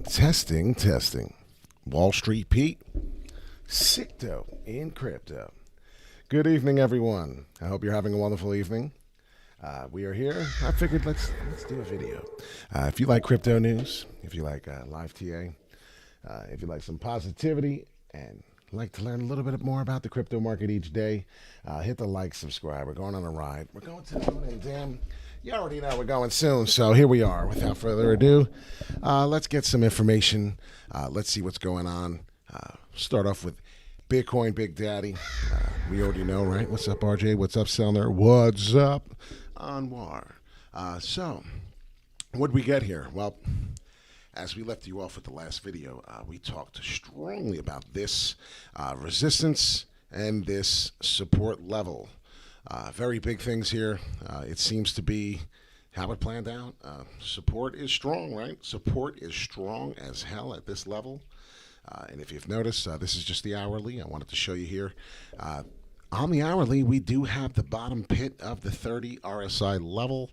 Testing, testing. Wall Street Pete, Sicto in crypto. Good evening, everyone. I hope you're having a wonderful evening. We are here. I figured let's do a video. If you like crypto news, if you like live TA, if you like some positivity and like to learn a little bit more about the crypto market each day, hit the like, subscribe. We're going on a ride. We're going to the moon, and damn, you already know we're going soon. So here we are. Without further ado, let's get some information. Let's see what's going on. Start off with Bitcoin Big Daddy. We already know, right? What's up, RJ? What's up, Selner? What's up, Anwar? So, what did we get here? Well, as we left you off with the last video, we talked strongly about this resistance and this support level. Very big things here. It seems to be how it planned out. Support is strong, right? Support is strong as hell at this level. And if you've noticed, this is just the hourly. I wanted to show you here. On the hourly, we do have the bottom pit of the 30 RSI level.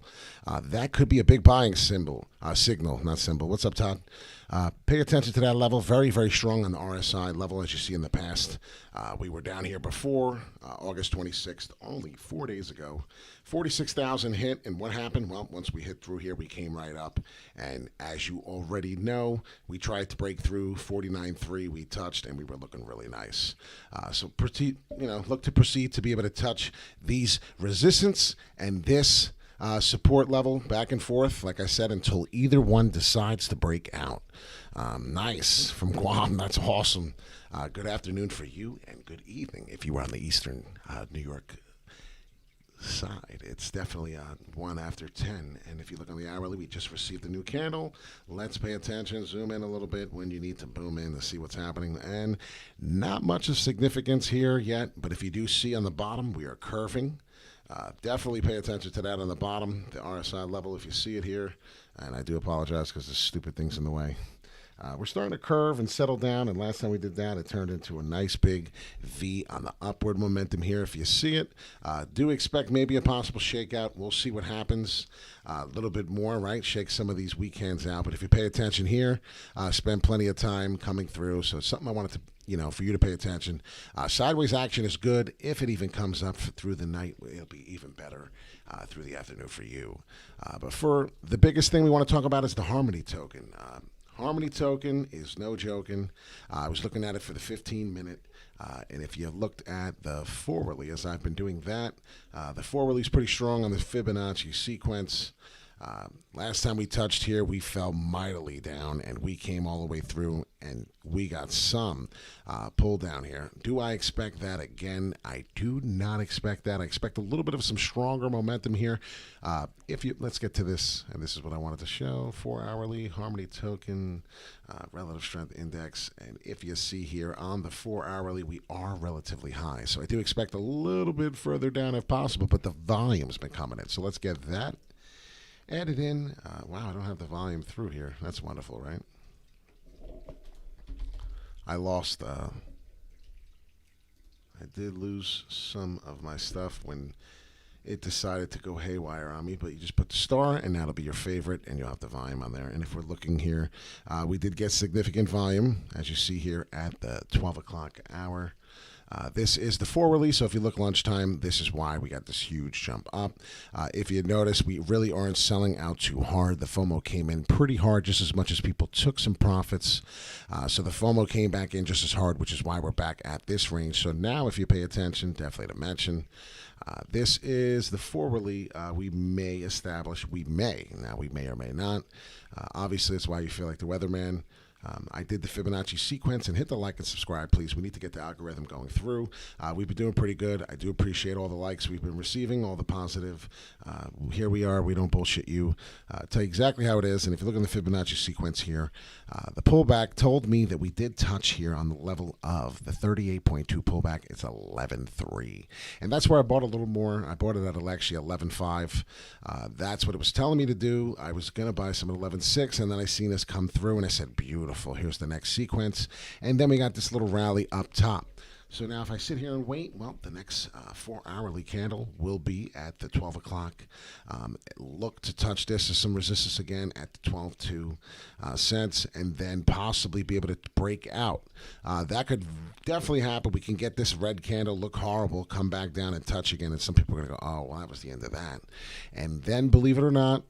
That could be a big buying signal, not symbol. What's up, Todd? Pay attention to that level. Very, very strong on the RSI level, as you see in the past. We were down here before, August 26th, only 4 days ago. 46,000 hit, and what happened? Well, once we hit through here, we came right up. And as you already know, we tried to break through 49.3. We touched, and we were looking really nice. So, look to proceed to be able to touch these resistance and this support level back and forth, like I said, until either one decides to break out. Nice. From Guam. That's awesome. Good afternoon for you, and good evening if you were on the eastern New York side. It's definitely 1 after 10, and if you look on the hourly, we just received a new candle. Let's pay attention, zoom in a little bit when you need to boom in to see what's happening, and not much of significance here yet, but if you do see on the bottom, we are curving. Definitely pay attention to that on the bottom, the RSI level, if you see it here, and I do apologize because this stupid thing's in the way. We're starting to curve and settle down, and last time we did that, it turned into a nice big V on the upward momentum here. If you see it, do expect maybe a possible shakeout. We'll see what happens. A little bit more, right? Shake some of these weak hands out, but if you pay attention here, spend plenty of time coming through. So it's something I wanted to, for you to pay attention. Sideways action is good. If it even comes up through the night, it'll be even better through the afternoon for you. But for the biggest thing we want to talk about is the Harmony token. Harmony token is no joking. I was looking at it for the 15-minute, and if you looked at the forwardly, as I've been doing that, the forwardly is pretty strong on the Fibonacci sequence. Last time we touched here, we fell mightily down, and we came all the way through, and we got some pull down here. Do I expect that again? I do not expect that. I expect a little bit of some stronger momentum here. Let's get to this, and this is what I wanted to show. 4 hourly Harmony token, relative strength index, and if you see here on the 4 hourly, we are relatively high. So I do expect a little bit further down if possible, but the volume's been coming in. So let's get that added in. Wow, I don't have the volume through here. That's wonderful, right? I did lose some of my stuff when it decided to go haywire on me, but you just put the star, and that'll be your favorite, and you'll have the volume on there. And if we're looking here, we did get significant volume, as you see here at the 12 o'clock hour. This is the forwardly, so if you look lunchtime, this is why we got this huge jump up. If you notice, we really aren't selling out too hard. The FOMO came in pretty hard, just as much as people took some profits. So the FOMO came back in just as hard, which is why we're back at this range. So now, if you pay attention, definitely to mention, this is the forwardly we may establish. We may or may not. Obviously, that's why you feel like the weatherman. I did the Fibonacci sequence, and hit the like and subscribe, please. We need to get the algorithm going through. We've been doing pretty good. I do appreciate all the likes we've been receiving, all the positive. Here we are. We don't bullshit you. Tell you exactly how it is. And if you look at the Fibonacci sequence here, the pullback told me that we did touch here on the level of the 38.2 pullback. It's 11.3. And that's where I bought a little more. I bought it at actually 11.5. That's what it was telling me to do. I was going to buy some at 11.6, and then I seen this come through, and I said, beautiful. Here's the next sequence. And then we got this little rally up top. So now if I sit here and wait, well, the next 4-hourly candle will be at the 12 o'clock. Look to touch this as some resistance again at the 12.2 cents, and then possibly be able to break out. That could definitely happen. We can get this red candle look horrible, come back down and touch again, and some people are going to go, oh, well, that was the end of that. And then, believe it or not,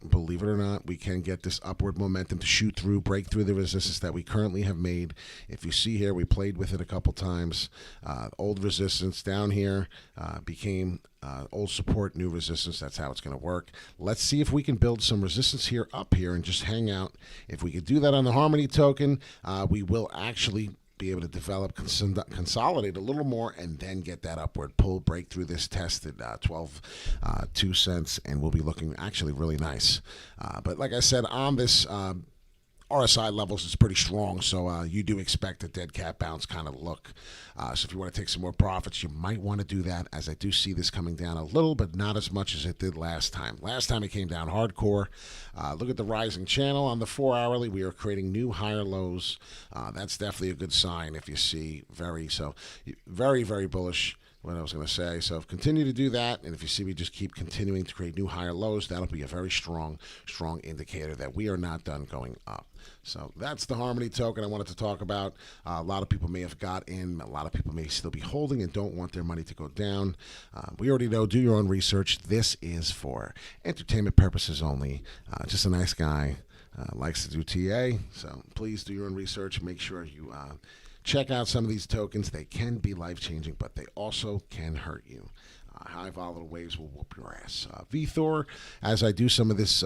we can get this upward momentum to shoot through, break through the resistance that we currently have made. If you see here, we played with it a couple times. Old resistance down here became old support, new resistance. That's how it's going to work. Let's see if we can build some resistance here up here and just hang out. If we could do that on the Harmony token, we will actually be able to develop, consolidate a little more, and then get that upward pull, break through this tested 12.2 cents, and we'll be looking actually really nice. But like I said, on this RSI levels is pretty strong, so you do expect a dead cat bounce kind of look. So if you want to take some more profits, you might want to do that, as I do see this coming down a little, but not as much as it did last time. Last time it came down hardcore. Look at the rising channel on the 4-hourly. We are creating new higher lows. That's definitely a good sign if you see very, very bullish. What I was going to say. So continue to do that, and if you see me just keep continuing to create new higher lows, that'll be a very strong indicator that we are not done going up. So that's the Harmony token I wanted to talk about. A lot of people may have got in. A lot of people may still be holding and don't want their money to go down. We already know, do your own research. This is for entertainment purposes only. Just a nice guy. Likes to do TA. So please do your own research. Make sure you check out some of these tokens. They can be life-changing, but they also can hurt you. High volatile waves will whoop your ass. VThor, as I do some of this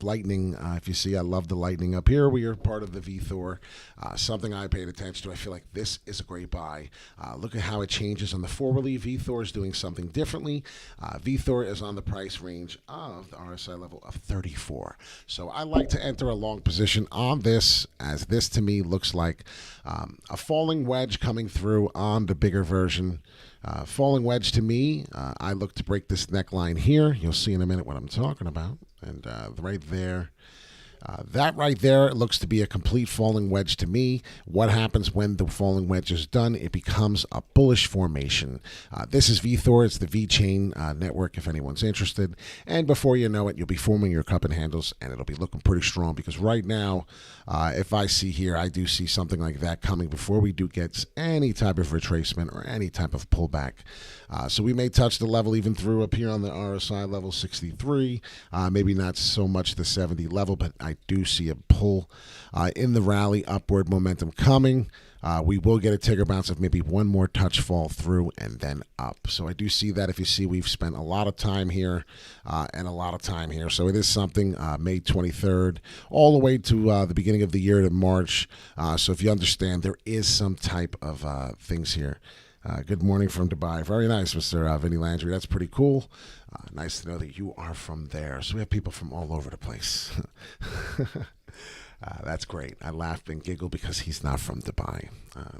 lightning, if you see, I love the lightning up here. We are part of the VThor. Something I paid attention to. I feel like this is a great buy. Look at how it changes on the forwardly. VThor is doing something differently. VThor is on the price range of the RSI level of 34. So I like to enter a long position on this, as this to me looks like a falling wedge coming through on the bigger version. Falling wedge to me, I look to break this neckline here. You'll see in a minute what I'm talking about. And right there, that right there looks to be a complete falling wedge to me. What happens when the falling wedge is done? It becomes a bullish formation. This is VThor. It's the V-Chain network, if anyone's interested. And before you know it, you'll be forming your cup and handles, and it'll be looking pretty strong, because right now, if I see here, I do see something like that coming before we do get any type of retracement or any type of pullback. So we may touch the level even through up here on the RSI level 63. Maybe not so much the 70 level, but I do see a pull in the rally, upward momentum coming. We will get a ticker bounce of maybe one more touch fall through and then up. So I do see that. If you see, we've spent a lot of time here and a lot of time here. So it is something, May 23rd, all the way to the beginning of the year to March. So if you understand, there is some type of things here. Good morning from Dubai. Very nice, Mr. Vinny Landry. That's pretty cool. Nice to know that you are from there. So we have people from all over the place. That's great. I laugh and giggle because he's not from Dubai.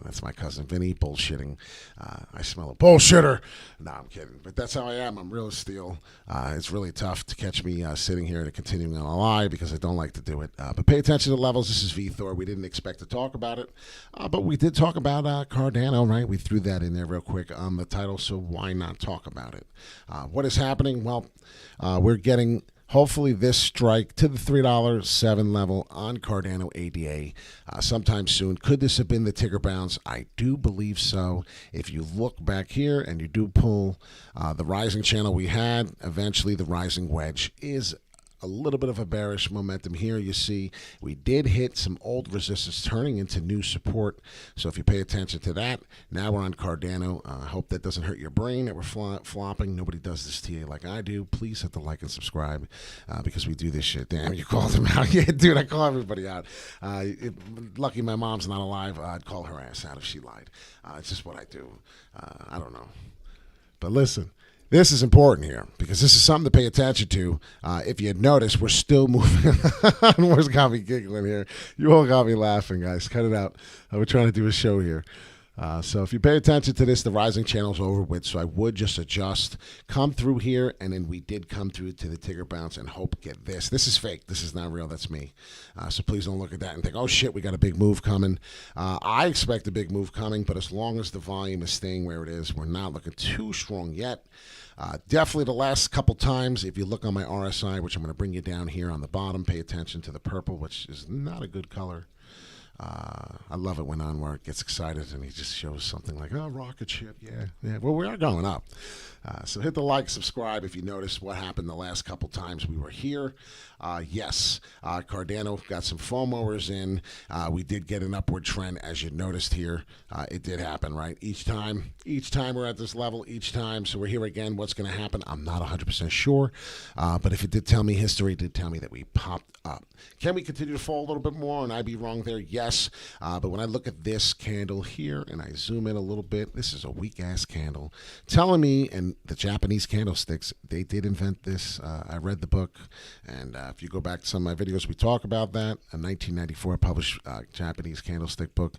That's my cousin Vinny, bullshitting. I smell a bullshitter. No, I'm kidding. But that's how I am. I'm real as steel. It's really tough to catch me sitting here and continuing on a lie, because I don't like to do it. But pay attention to the levels. This is VThor. We didn't expect to talk about it. But we did talk about Cardano, right? We threw that in there real quick on the title, so why not talk about it? What is happening? Well, we're getting hopefully this strike to the $3.07 level on Cardano ADA sometime soon. Could this have been the ticker bounce? I do believe so. If you look back here and you do pull the rising channel we had, eventually the rising wedge is a little bit of a bearish momentum here. You see we did hit some old resistance turning into new support. So if you pay attention to that, now we're on Cardano. I hope that doesn't hurt your brain that we're flopping. Nobody does this TA like I do. Please hit the like and subscribe because we do this shit. Damn, you called him out. Yeah, dude, I call everybody out. Lucky my mom's not alive. I'd call her ass out if she lied. It's just what I do. I don't know. But listen. This is important here because this is something to pay attention to. If you had noticed, we're still moving. Where's got me giggling here? You all got me laughing, guys. Cut it out. We're trying to do a show here. So if you pay attention to this, the rising channel's over with, so I would just adjust, come through here, and then we did come through to the Tigger bounce and hope get this. This is fake. This is not real. That's me. So please don't look at that and think, oh, shit, we got a big move coming. I expect a big move coming, but as long as the volume is staying where it is, we're not looking too strong yet. Definitely the last couple times, if you look on my RSI, which I'm going to bring you down here on the bottom, pay attention to the purple, which is not a good color. I love it when Anwar gets excited and he just shows something like, oh, rocket ship, yeah. Well, we are going up. So hit the like, subscribe if you notice what happened the last couple times we were here. Yes, Cardano got some FOMOers in. We did get an upward trend, as you noticed here. It did happen, right? Each time we're at this level, each time. So we're here again. What's going to happen? I'm not 100% sure. But if it did tell me history, it did tell me that we popped up. Can we continue to fall a little bit more and I be wrong there? Yes. But when I look at this candle here and I zoom in a little bit, this is a weak-ass candle telling me, and the Japanese candlesticks, they did invent this. I read the book, and if you go back to some of my videos, we talk about that. A 1994 published Japanese candlestick book.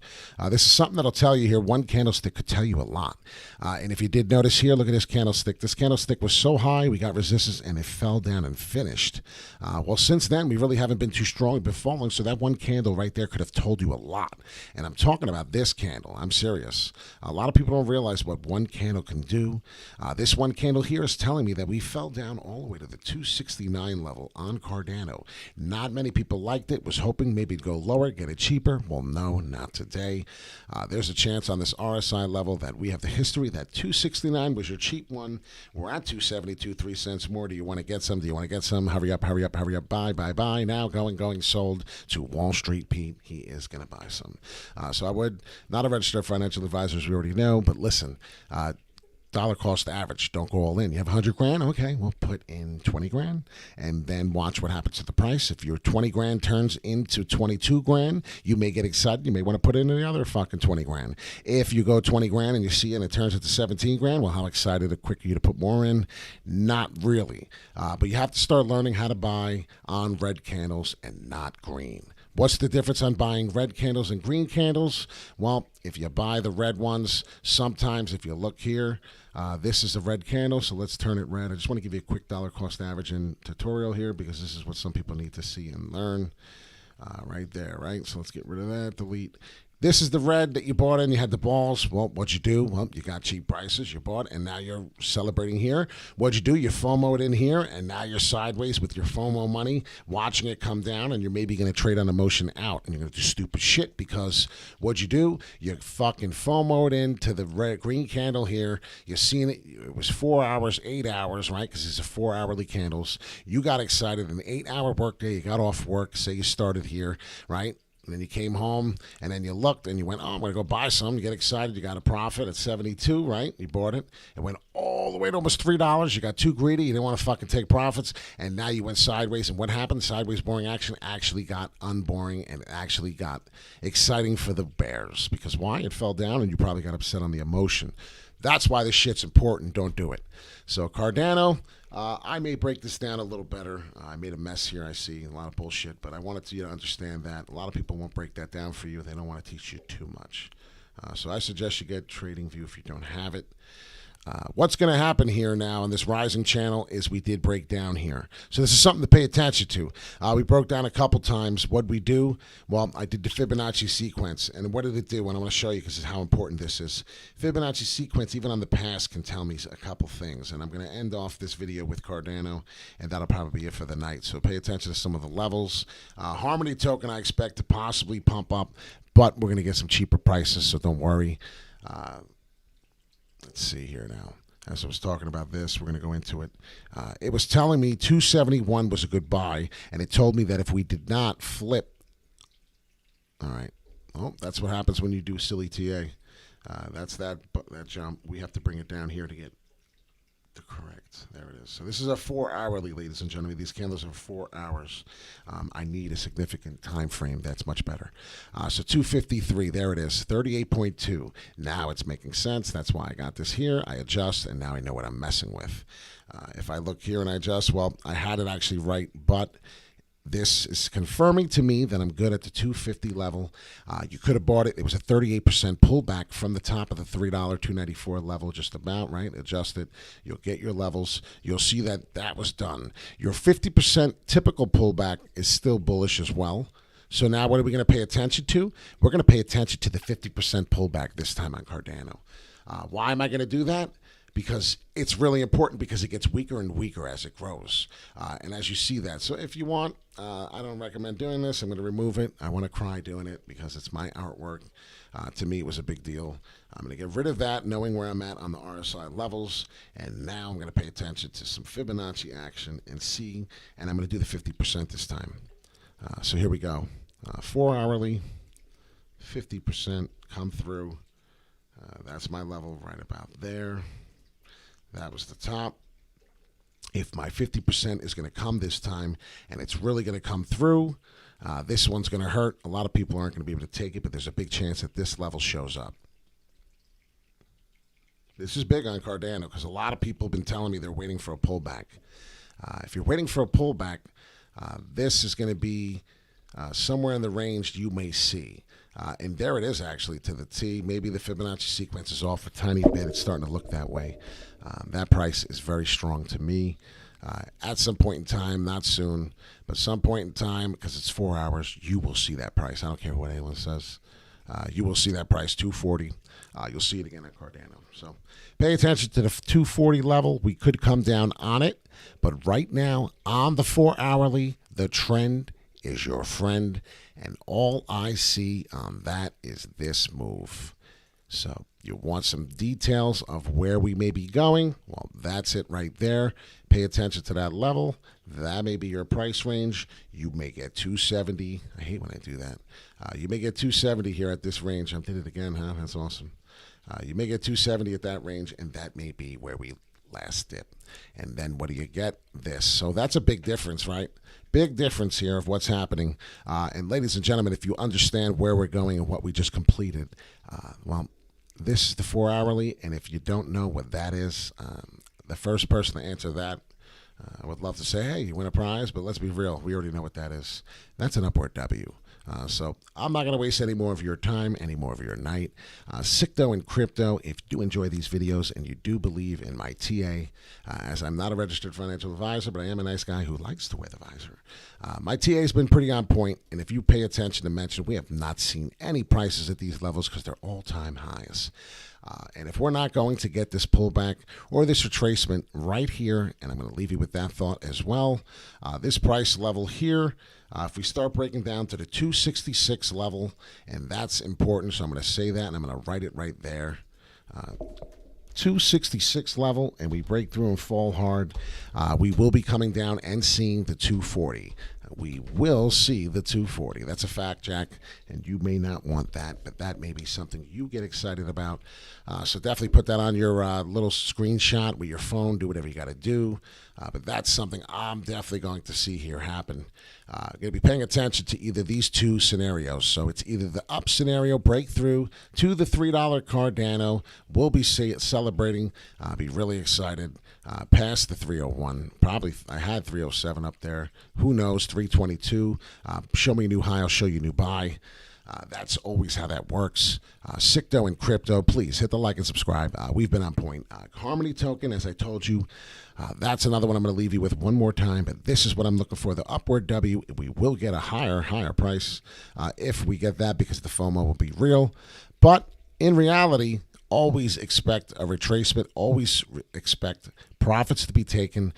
This is something that'll tell you here. One candlestick could tell you a lot. And if you did notice here, look at this candlestick. This candlestick was so high, we got resistance, and it fell down and finished. Well, since then, we really haven't been too strong. We've been falling, so that one candle right there could have told you a lot. And I'm talking about this candle. I'm serious. A lot of people don't realize what one candle can do. This one candle here is telling me that we fell down all the way to the 269 level on Cardano. Not many people liked it, was hoping maybe it'd go lower, get it cheaper. Well, no, not today. There's a chance on this RSI level that we have the history that 269 was your cheap one. We're at 272, 3 cents more. Do you want to get some? Do you want to get some? Hurry up, hurry up, hurry up. Buy, buy, buy. Now going, sold to Wall Street Pete. He is going to buy some. So I would, not a registered financial advisor, as we already know, but listen, dollar cost average. Don't go all in. You have 100 grand? Okay, we'll put in 20 grand and then watch what happens to the price. If your 20 grand turns into 22 grand, you may get excited. You may want to put in the other fucking 20 grand. If you go 20 grand and you see it and it turns into 17 grand, well, how excited or quick are you to put more in? Not really. But you have to start learning how to buy on red candles and not green. What's the difference on buying red candles and green candles? Well, if you buy the red ones, sometimes if you look here, this is a red candle, so let's turn it red. I just want to give you a quick dollar cost average in tutorial here because this is what some people need to see and learn. Right there, right? So let's get rid of that, delete. This is the red that you bought in. You had the balls. Well, what'd you do? Well, you got cheap prices. You bought, and now you're celebrating here. What'd you do? You FOMO'd in here, and now you're sideways with your FOMO money, watching it come down, and you're maybe going to trade on emotion out, and you're going to do stupid shit because what'd you do? You fucking FOMO'd into the red green candle here. You're seeing it. It was 4 hours, 8 hours, right? Because these are 4 hourly candles. You got excited. An 8-hour workday. You got off work. Say you started here, right? And then you came home, and then you looked, and you went, oh, I'm going to go buy some. You get excited. You got a profit at 72, right? You bought it. It went all the way to almost $3. You got too greedy. You didn't want to fucking take profits, and now you went sideways. And what happened? Sideways boring action actually got unboring, and it actually got exciting for the bears. Because why? It fell down, and you probably got upset on the emotion. That's why this shit's important. Don't do it. So Cardano, I may break this down a little better. I made a mess here, I see. A lot of bullshit, but I wanted you to understand that. A lot of people won't break that down for you. They don't want to teach you too much. So I suggest you get TradingView if you don't have it. What's going to happen here now in this rising channel is we did break down here. So this is something to pay attention to. We broke down a couple times. What'd we do? Well, I did the Fibonacci sequence. And what did it do? And I want to show you because of how important this is. Fibonacci sequence, even on the past, can tell me a couple things. And I'm going to end off this video with Cardano, and that'll probably be it for the night. So pay attention to some of the levels. Harmony token I expect to possibly pump up, but we're going to get some cheaper prices, so don't worry. Let's see here now. As I was talking about this, we're going to go into it. It was telling me 271 was a good buy, and it told me that if we did not flip, all right, well, that's what happens when you do silly TA. That's that jump. We have to bring it down here to get the correct. There it is. So this is a 4 hourly, ladies and gentlemen. These candles are 4 hours. I need a significant time frame. That's much better. So 253, there it is, 38.2. Now it's making sense. That's why I got this here. I adjust, and now I know what I'm messing with. If I look here and I adjust, well, I had it actually right, but This is confirming to me that I'm good at the 250 level. You could have bought it. It was a 38% pullback from the top of the $3, 294 level, just about, right? Adjust it. You'll get your levels. You'll see that that was done. Your 50% typical pullback is still bullish as well. So now what are we going to pay attention to? We're going to pay attention to the 50% pullback this time on Cardano. Why am I going to do that? Because it's really important, because it gets weaker and weaker as it grows. And as you see that. So if you want, I don't recommend doing this. I'm going to remove it. I want to cry doing it because it's my artwork. To me, it was a big deal. I'm going to get rid of that, knowing where I'm at on the RSI levels. And now I'm going to pay attention to some Fibonacci action and see. And I'm going to do the 50% this time. So here we go. 4 hourly, 50% come through. That's my level right about there. That was the top. If my 50% is going to come this time, and it's really going to come through, this one's going to hurt. A lot of people aren't going to be able to take it, but there's a big chance that this level shows up. This is big on Cardano because a lot of people have been telling me they're waiting for a pullback. If you're waiting for a pullback, this is going to be somewhere in the range you may see. And there it is, actually, to the T. Maybe the Fibonacci sequence is off a tiny bit. It's starting to look that way. That price is very strong to me. At some point in time, not soon, but some point in time, because it's 4 hours, you will see that price. I don't care what anyone says. You will see that price, 240. You'll see it again at Cardano. So pay attention to the 240 level. We could come down on it, but right now, on the 4 hourly, the trend is your friend, and all I see on that is this move. So you want some details of where we may be going? Well, that's it right there. Pay attention to that level. That may be your price range. You may get 270. I hate when I do that. You may get 270 here at this range. I did it again, huh? That's awesome. You may get 270 at that range, and that may be where we last dip. And then what do you get? This. So that's a big difference, right? Big difference here of what's happening. And ladies and gentlemen, if you understand where we're going and what we just completed, well, this is the 4 hourly. And if you don't know what that is, the first person to answer that, I would love to say, hey, you win a prize, but let's be real. We already know what that is. That's an upward W. So I'm not going to waste any more of your time, any more of your night. Sicto and Crypto, if you do enjoy these videos and you do believe in my TA, as I'm not a registered financial advisor, but I am a nice guy who likes to wear the visor. My TA has been pretty on point, and if you pay attention to mention, we have not seen any prices at these levels because they're all-time highs. And if we're not going to get this pullback or this retracement right here, and I'm going to leave you with that thought as well, this price level here, if we start breaking down to the 266 level, and that's important, so I'm going to say that, and I'm going to write it right there. 266 level, and we break through and fall hard, we will be coming down and seeing the 240. We will see the 240. That's a fact, Jack, and you may not want that, but that may be something you get excited about. So definitely put that on your little screenshot with your phone. Do whatever you got to do. But that's something I'm definitely going to see here happen. I'm going to be paying attention to either these two scenarios. So it's either the up scenario breakthrough to the $3 Cardano. We'll be celebrating. I'll be really excited. Past the 301. Probably I had 307 up there. Who knows? 322. Show me a new high. I'll show you a new buy. That's always how that works. Sicto and Crypto, please hit the like and subscribe. We've been on point. Harmony token, as I told you, that's another one I'm going to leave you with one more time. But this is what I'm looking for, the upward W. We will get a higher price if we get that, because the FOMO will be real. But in reality, always expect a retracement. Always expect profits to be taken.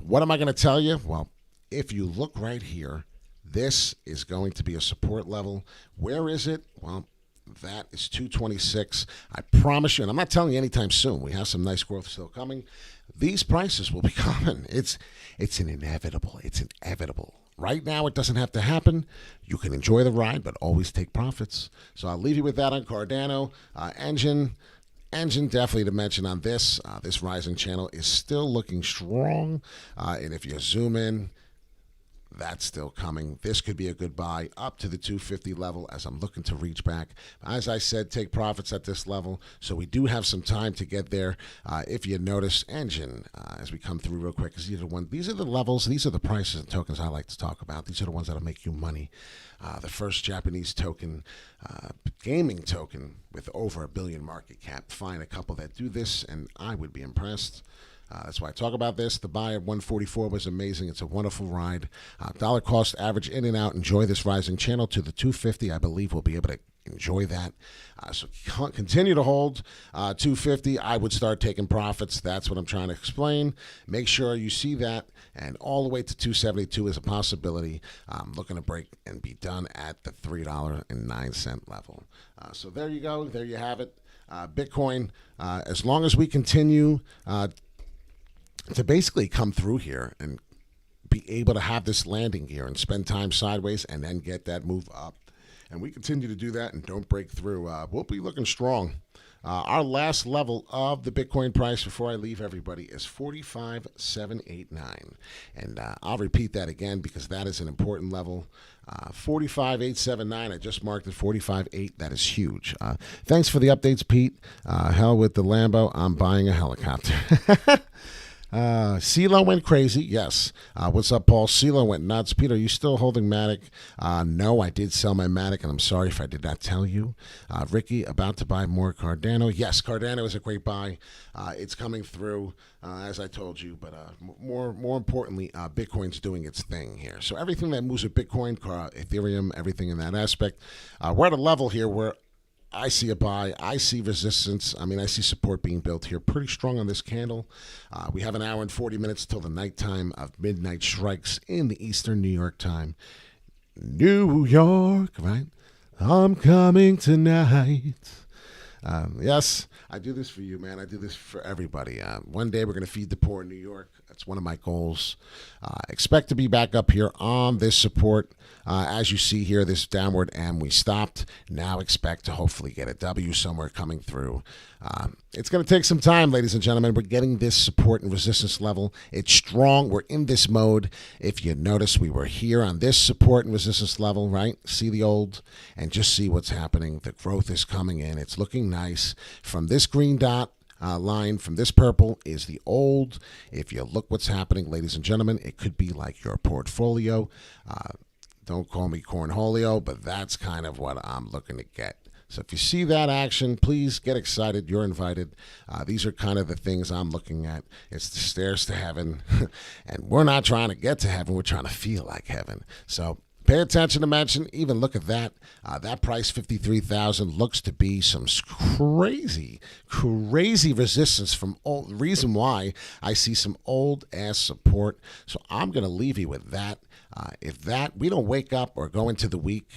What am I going to tell you? Well, if you look right here, this is going to be a support level. Where is it? Well, that is 226. I promise you, and I'm not telling you anytime soon. We have some nice growth still coming. These prices will be coming. It's inevitable. It's inevitable. Right now, it doesn't have to happen. You can enjoy the ride, but always take profits. So I'll leave you with that on Cardano. Engine definitely to mention on this. This rising channel is still looking strong. And if you zoom in, That's still coming. This could be a good buy up to the 250 level as I'm looking to reach back. As I said, take profits at this level. So we do have some time to get there. If you notice, engine, as we come through real quick, because these are the levels, these are the prices and tokens I like to talk about. These are the ones that'll make you money. The first Japanese token, gaming token with over $1 billion market cap. Find a couple that do this, and I would be impressed. That's why I talk about this. The buy at 144 was amazing. It's a wonderful ride. Dollar cost average in and out. Enjoy this rising channel to the 250. I believe we'll be able to enjoy that. So continue to hold 250. I would start taking profits. That's what I'm trying to explain. Make sure you see that. And all the way to 272 is a possibility. I'm looking to break and be done at the $3.09 level. So there you go. There you have it. Bitcoin, as long as we continue to basically come through here and be able to have this landing gear and spend time sideways and then get that move up, and we continue to do that and don't break through, we'll be looking strong. Our last level of the Bitcoin price before I leave everybody is 45,789, and I'll repeat that again because that is an important level. 45,879. I just marked it 45,8. That is huge. Thanks for the updates, Pete. Hell with the Lambo. I'm buying a helicopter. CeeLo went crazy. Yes. What's up, Paul? CeeLo went nuts. Peter, are you still holding Matic? No, I did sell my Matic, and I'm sorry if I did not tell you. Ricky, about to buy more Cardano. Yes, Cardano is a great buy. It's coming through, as I told you. But more importantly, Bitcoin's doing its thing here. So everything that moves with Bitcoin, Ethereum, everything in that aspect, we're at a level here where I see a buy. I see resistance. I see support being built here. Pretty strong on this candle. We have an hour and 40 minutes till the nighttime of midnight strikes in the Eastern New York time. New York, right? I'm coming tonight. Yes, I do this for you, man. I do this for everybody. One day we're going to feed the poor in New York. That's one of my goals. Expect to be back up here on this support. As you see here, this downward and we stopped. Now expect to hopefully get a W somewhere coming through. It's going to take some time, ladies and gentlemen. We're getting this support and resistance level. It's strong. We're in this mode. If you notice, we were here on this support and resistance level, right? See the old and just see what's happening. The growth is coming in. It's looking nice. From this green dot line, from this purple is the old. If you look what's happening, ladies and gentlemen, it could be like your portfolio. Don't call me cornholio, but that's kind of what I'm looking to get. So if you see that action, please get excited. You're invited. These are kind of the things I'm looking at. It's the stairs to heaven. And we're not trying to get to heaven. We're trying to feel like heaven. So pay attention to mention. Even look at that. That price, 53,000, looks to be some crazy resistance from old. The reason why I see some old-ass support. So I'm going to leave you with that. If we don't wake up or go into the week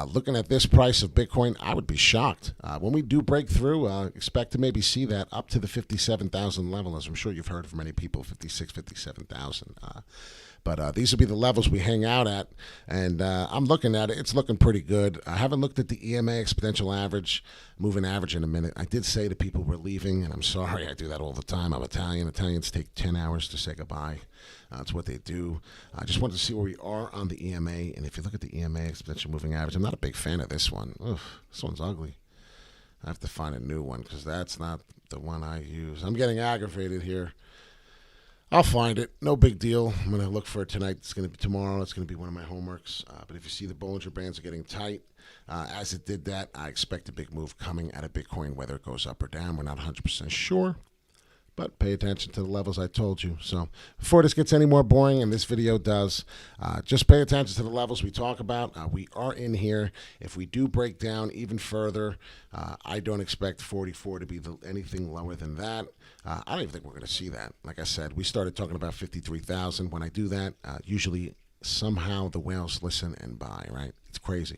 looking at this price of Bitcoin, I would be shocked. When we do break through, expect to maybe see that up to the 57,000 level, as I'm sure you've heard from many people, 56, 57,000. But these will be the levels we hang out at, and I'm looking at it. It's looking pretty good. I haven't looked at the EMA exponential average, moving average in a minute. I did say to people we're leaving, and I'm sorry. I do that all the time. I'm Italian. Italians take 10 hours to say goodbye. That's what they do. I just wanted to see where we are on the EMA, and if you look at the EMA exponential moving average, I'm not a big fan of this one. This one's ugly. I have to find a new one because that's not the one I use. I'm getting aggravated here. I'll find it. No big deal. I'm going to look for it tonight. It's going to be tomorrow. It's going to be one of my homeworks. But if you see the Bollinger Bands are getting tight, as it did that, I expect a big move coming out of Bitcoin, whether it goes up or down. We're not 100% sure. But pay attention to the levels I told you. So before this gets any more boring, and this video does, just pay attention to the levels we talk about. We are in here. If we do break down even further, I don't expect 44 to be anything lower than that. I don't even think we're going to see that. Like I said, we started talking about 53,000. When I do that, usually somehow the whales listen and buy, right? It's crazy.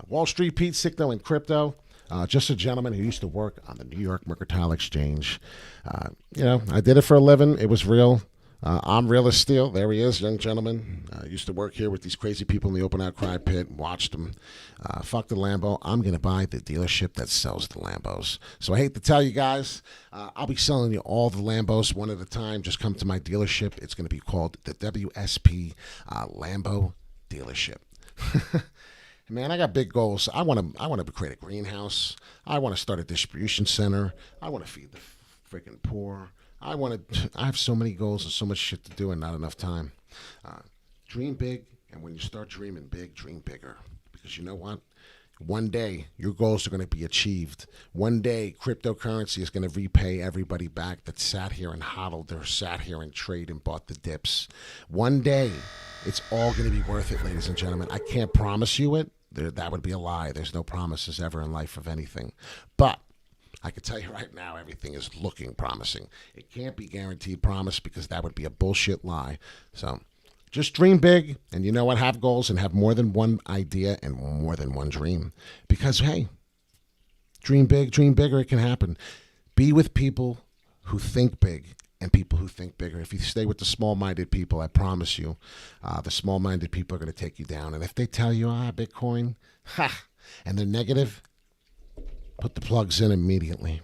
Wall Street Pete, Sicko, and Crypto. Just a gentleman who used to work on the New York Mercantile Exchange. I did it for a living. It was real. I'm Real as Steel. There he is, young gentleman. Used to work here with these crazy people in the open outcry pit. Watched them. Fuck the Lambo. I'm going to buy the dealership that sells the Lambos. So I hate to tell you guys, I'll be selling you all the Lambos one at a time. Just come to my dealership. It's going to be called the WSP Lambo Dealership. Man, I got big goals. I want to create a greenhouse. I want to start a distribution center. I want to feed the freaking poor. I have so many goals and so much shit to do and not enough time. Dream big, and when you start dreaming big, dream bigger. Because you know what? One day, your goals are going to be achieved. One day, cryptocurrency is going to repay everybody back that sat here and hodled or sat here and trade and bought the dips. One day, it's all going to be worth it, ladies and gentlemen. I can't promise you it. That would be a lie. There's no promises ever in life of anything. But I can tell you right now, everything is looking promising. It can't be guaranteed promise because that would be a bullshit lie. So just dream big, and you know what? Have goals and have more than one idea and more than one dream. Because, hey, dream big, dream bigger, it can happen. Be with people who think big and people who think bigger. If you stay with the small-minded people, I promise you, the small-minded people are going to take you down. And if they tell you, Bitcoin, and they're negative, put the plugs in immediately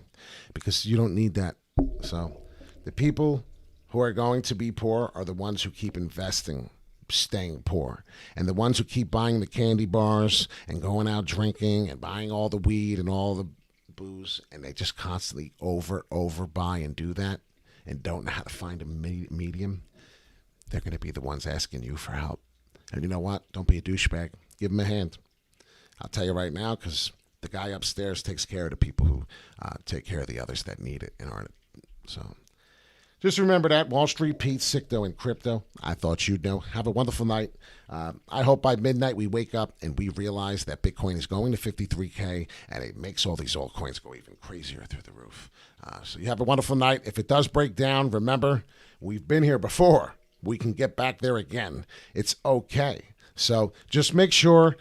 because you don't need that. So the people who are going to be poor are the ones who keep investing, staying poor. And the ones who keep buying the candy bars and going out drinking and buying all the weed and all the booze, and they just constantly overbuy and do that and don't know how to find a medium, they're going to be the ones asking you for help. And you know what? Don't be a douchebag. Give them a hand. I'll tell you right now, because the guy upstairs takes care of the people who take care of the others that need it and aren't. So just remember that. Wall Street, Pete, Sicto, and Crypto. I thought you'd know. Have a wonderful night. I hope by midnight we wake up and we realize that Bitcoin is going to 53K and it makes all these altcoins go even crazier through the roof. So you have a wonderful night. If it does break down, remember, we've been here before. We can get back there again. It's okay. So just make sure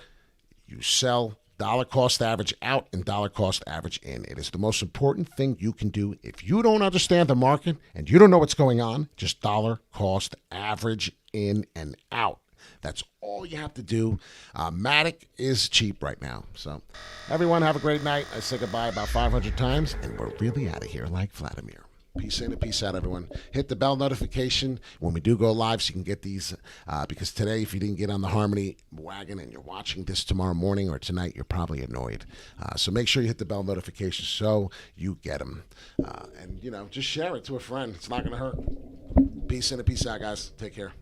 you sell dollar cost average out and dollar cost average in. It is the most important thing you can do. If you don't understand the market and you don't know what's going on, just dollar cost average in and out. That's all you have to do. Matic is cheap right now. So everyone have a great night. I say goodbye about 500 times, and we're really out of here like Vladimir. Peace in and peace out, everyone. Hit the bell notification when we do go live so you can get these. Because today, if you didn't get on the Harmony wagon and you're watching this tomorrow morning or tonight, you're probably annoyed. So make sure you hit the bell notification so you get them. And, just share it to a friend. It's not going to hurt. Peace in and peace out, guys. Take care.